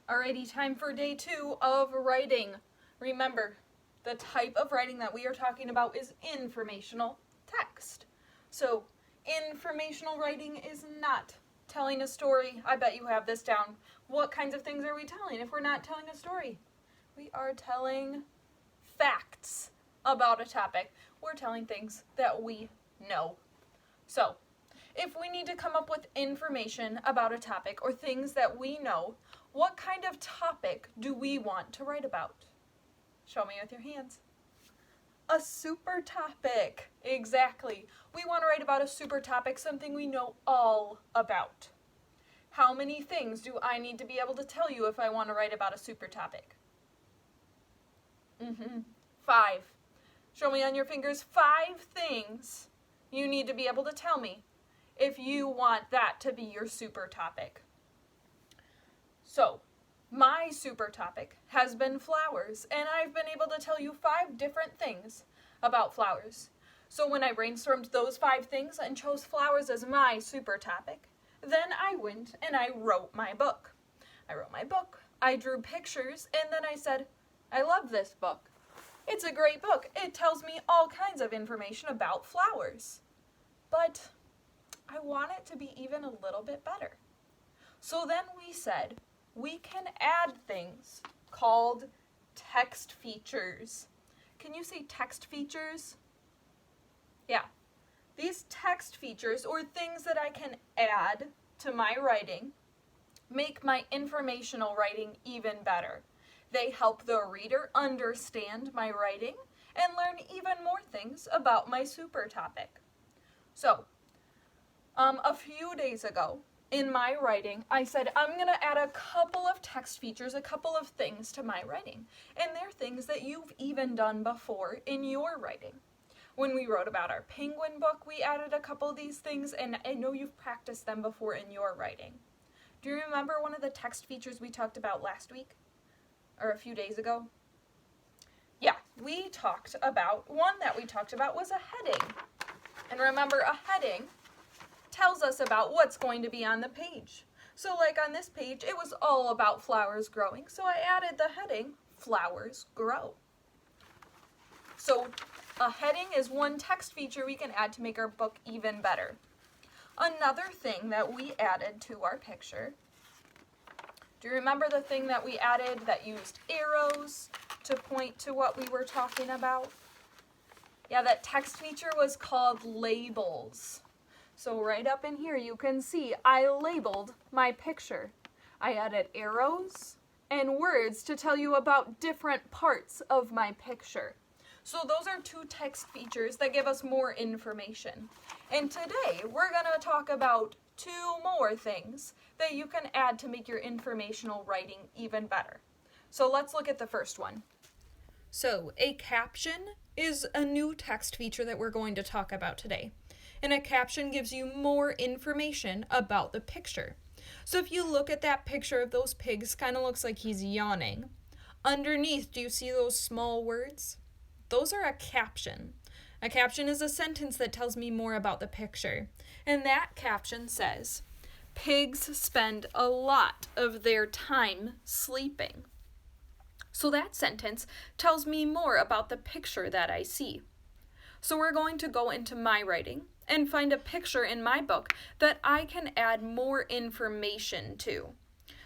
Alrighty, time for day 2 of writing. Remember, the type of writing that we are talking about is informational text. So, informational writing is not telling a story. I bet you have this down. What kinds of things are we telling if we're not telling a story? We are telling facts about a topic. We're telling things that we know. So, if we need to come up with information about a topic or things that we know, what kind of topic do we want to write about? Show me with your hands. A super topic. Exactly. We want to write about a super topic, something we know all about. How many things do I need to be able to tell you if I want to write about a super topic? 5. Show me on your fingers 5 things you need to be able to tell me if you want that to be your super topic. So, my super topic has been flowers, and I've been able to tell you 5 different things about flowers. So when I brainstormed those 5 things and chose flowers as my super topic, then I went and I wrote my book. I drew pictures, and then I said, I love this book. It's a great book. It tells me all kinds of information about flowers. But I want it to be even a little bit better. So then we said, we can add things called text features. Can you say text features? Yeah. These text features, or things that I can add to my writing, make my informational writing even better. They help the reader understand my writing and learn even more things about my super topic. So, a few days ago, in my writing, I said I'm going to add a couple of text features, a couple of things to my writing. And they're things that you've even done before in your writing. When we wrote about our penguin book, we added a couple of these things, and I know you've practiced them before in your writing. Do you remember one of the text features we talked about last week? Or a few days ago? Yeah, one that we talked about was a heading. And remember, a heading tells us about what's going to be on the page. So like on this page, it was all about flowers growing, so I added the heading, Flowers Grow. So a heading is one text feature we can add to make our book even better. Another thing that we added to our picture, do you remember the thing that we added that used arrows to point to what we were talking about? Yeah, that text feature was called labels. So right up in here you can see I labeled my picture. I added arrows and words to tell you about different parts of my picture. So those are 2 text features that give us more information. And today we're going to talk about 2 more things that you can add to make your informational writing even better. So let's look at the first one. So a caption is a new text feature that we're going to talk about today. And a caption gives you more information about the picture. So if you look at that picture of those pigs, kind of looks like he's yawning. Underneath, do you see those small words? Those are a caption. A caption is a sentence that tells me more about the picture. And that caption says, pigs spend a lot of their time sleeping. So that sentence tells me more about the picture that I see. So we're going to go into my writing and find a picture in my book that I can add more information to.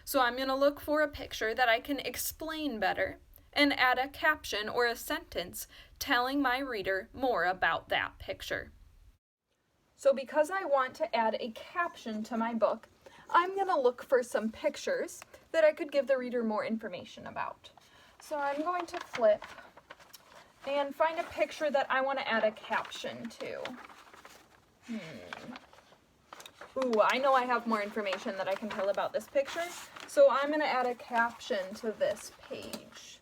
So I'm going to look for a picture that I can explain better and add a caption or a sentence telling my reader more about that picture. So because I want to add a caption to my book, I'm going to look for some pictures that I could give the reader more information about. So I'm going to flip and find a picture that I want to add a caption to. Ooh, I know I have more information that I can tell about this picture, so I'm going to add a caption to this page.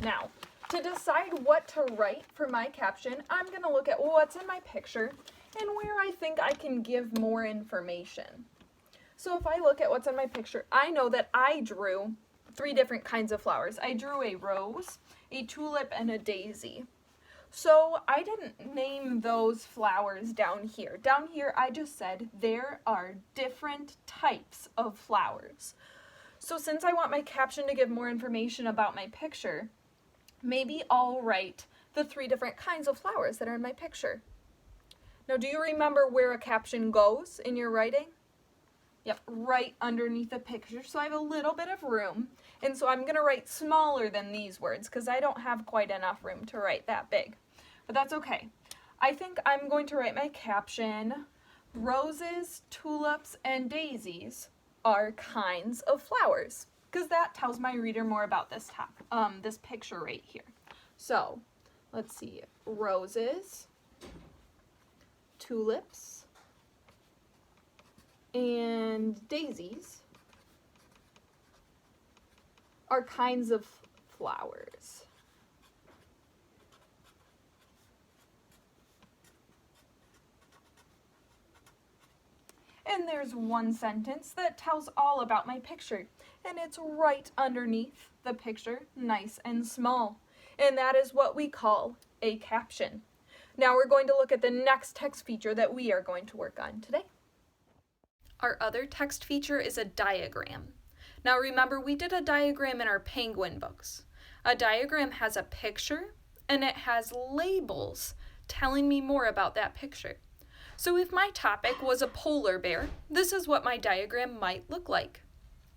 Now, to decide what to write for my caption, I'm going to look at what's in my picture and where I think I can give more information. So if I look at what's in my picture, I know that I drew 3 different kinds of flowers. I drew a rose, a tulip, and a daisy. So I didn't name those flowers down here. Down here I just said there are different types of flowers. So since I want my caption to give more information about my picture, maybe I'll write the 3 different kinds of flowers that are in my picture. Now, do you remember where a caption goes in your writing? Yep, right underneath the picture. So I have a little bit of room. And so I'm going to write smaller than these words because I don't have quite enough room to write that big. But that's okay. I think I'm going to write my caption, roses, tulips, and daisies are kinds of flowers, because that tells my reader more about this this picture right here. So let's see, roses, tulips, and daisies are kinds of flowers. And there's one sentence that tells all about my picture, and it's right underneath the picture, nice and small. And that is what we call a caption. Now we're going to look at the next text feature that we are going to work on today. Our other text feature is a diagram. Now remember, we did a diagram in our penguin books. A diagram has a picture and it has labels telling me more about that picture. So if my topic was a polar bear, this is what my diagram might look like.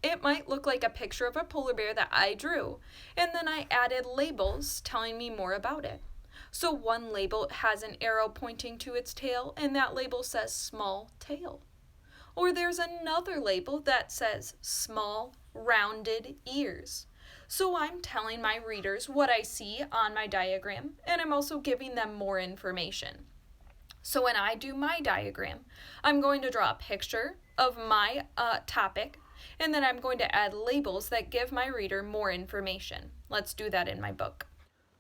It might look like a picture of a polar bear that I drew, and then I added labels telling me more about it. So one label has an arrow pointing to its tail, and that label says small tail. Or there's another label that says small rounded ears. So I'm telling my readers what I see on my diagram, and I'm also giving them more information. So when I do my diagram, I'm going to draw a picture of my topic, and then I'm going to add labels that give my reader more information. Let's do that in my book.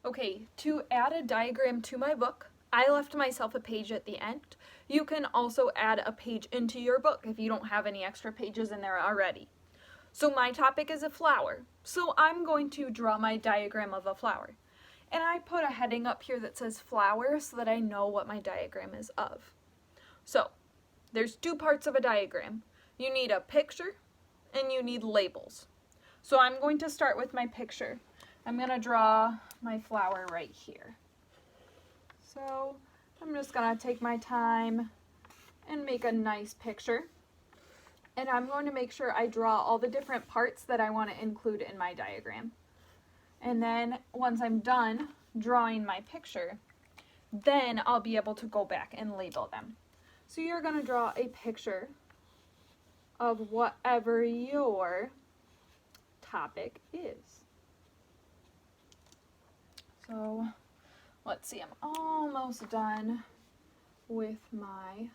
Okay, to add a diagram to my book, I left myself a page at the end. You can also add a page into your book if you don't have any extra pages in there already. So my topic is a flower, so I'm going to draw my diagram of a flower. And I put a heading up here that says flower so that I know what my diagram is of. So, there's 2 parts of a diagram. You need a picture and you need labels. So I'm going to start with my picture. I'm going to draw my flower right here. So I'm just going to take my time and make a nice picture. And I'm going to make sure I draw all the different parts that I want to include in my diagram. And then once I'm done drawing my picture, then I'll be able to go back and label them. So you're going to draw a picture of whatever your topic is. So let's see, I'm almost done with my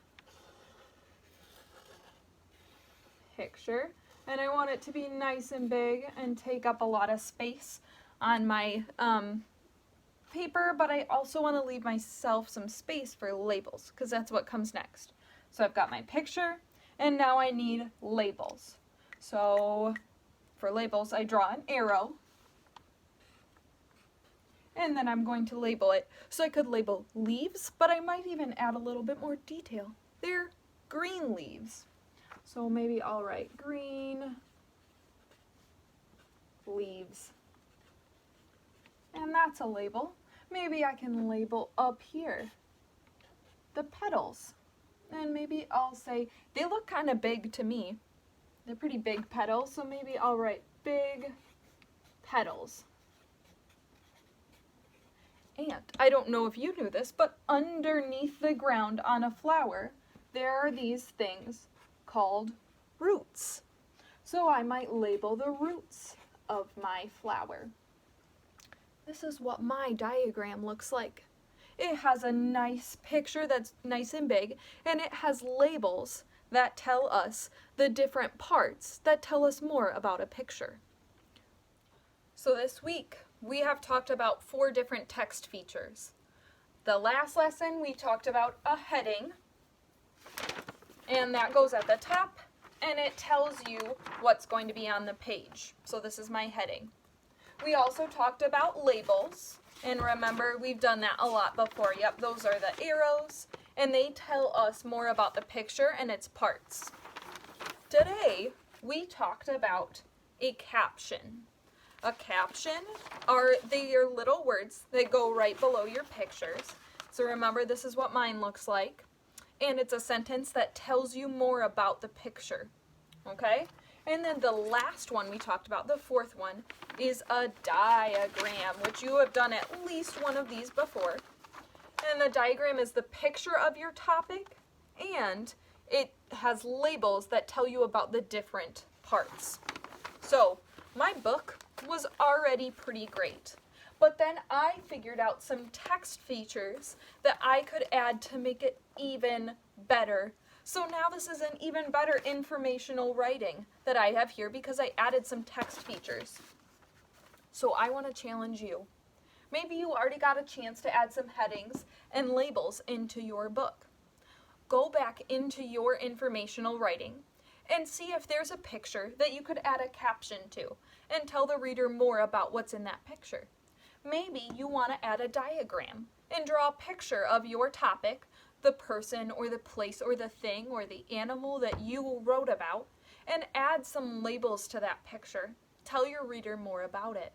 picture. And I want it to be nice and big and take up a lot of space on my paper, but I also want to leave myself some space for labels because that's what comes next. So I've got my picture and now I need labels. So for labels I draw an arrow and then I'm going to label it. So I could label leaves, but I might even add a little bit more detail. They're green leaves. So maybe I'll write green leaves. And that's a label. Maybe I can label up here the petals. And maybe I'll say, they look kind of big to me. They're pretty big petals, so maybe I'll write big petals. And I don't know if you knew this, but underneath the ground on a flower, there are these things called roots. So I might label the roots of my flower. This is what my diagram looks like. It has a nice picture that's nice and big, and it has labels that tell us the different parts that tell us more about a picture. So this week, we have talked about 4 different text features. The last lesson, we talked about a heading, and that goes at the top, and it tells you what's going to be on the page. So this is my heading. We also talked about labels, And remember, we've done that a lot before. Yep, those are the arrows, and they tell us more about the picture and its parts. Today, we talked about a caption. A caption they are little words that go right below your pictures. So remember, this is what mine looks like. And it's a sentence that tells you more about the picture. Okay? And then the last one we talked about, the fourth one, is a diagram, which you have done at least one of these before. And the diagram is the picture of your topic, and it has labels that tell you about the different parts. So, my book was already pretty great, but then I figured out some text features that I could add to make it even better. So now this is an even better informational writing that I have here because I added some text features. So I want to challenge you. Maybe you already got a chance to add some headings and labels into your book. Go back into your informational writing and see if there's a picture that you could add a caption to and tell the reader more about what's in that picture. Maybe you want to add a diagram and draw a picture of your topic, the person or the place or the thing or the animal that you wrote about, and add some labels to that picture. Tell your reader more about it.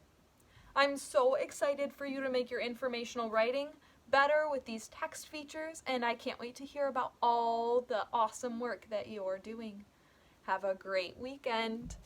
I'm so excited for you to make your informational writing better with these text features, and I can't wait to hear about all the awesome work that you're doing. Have a great weekend.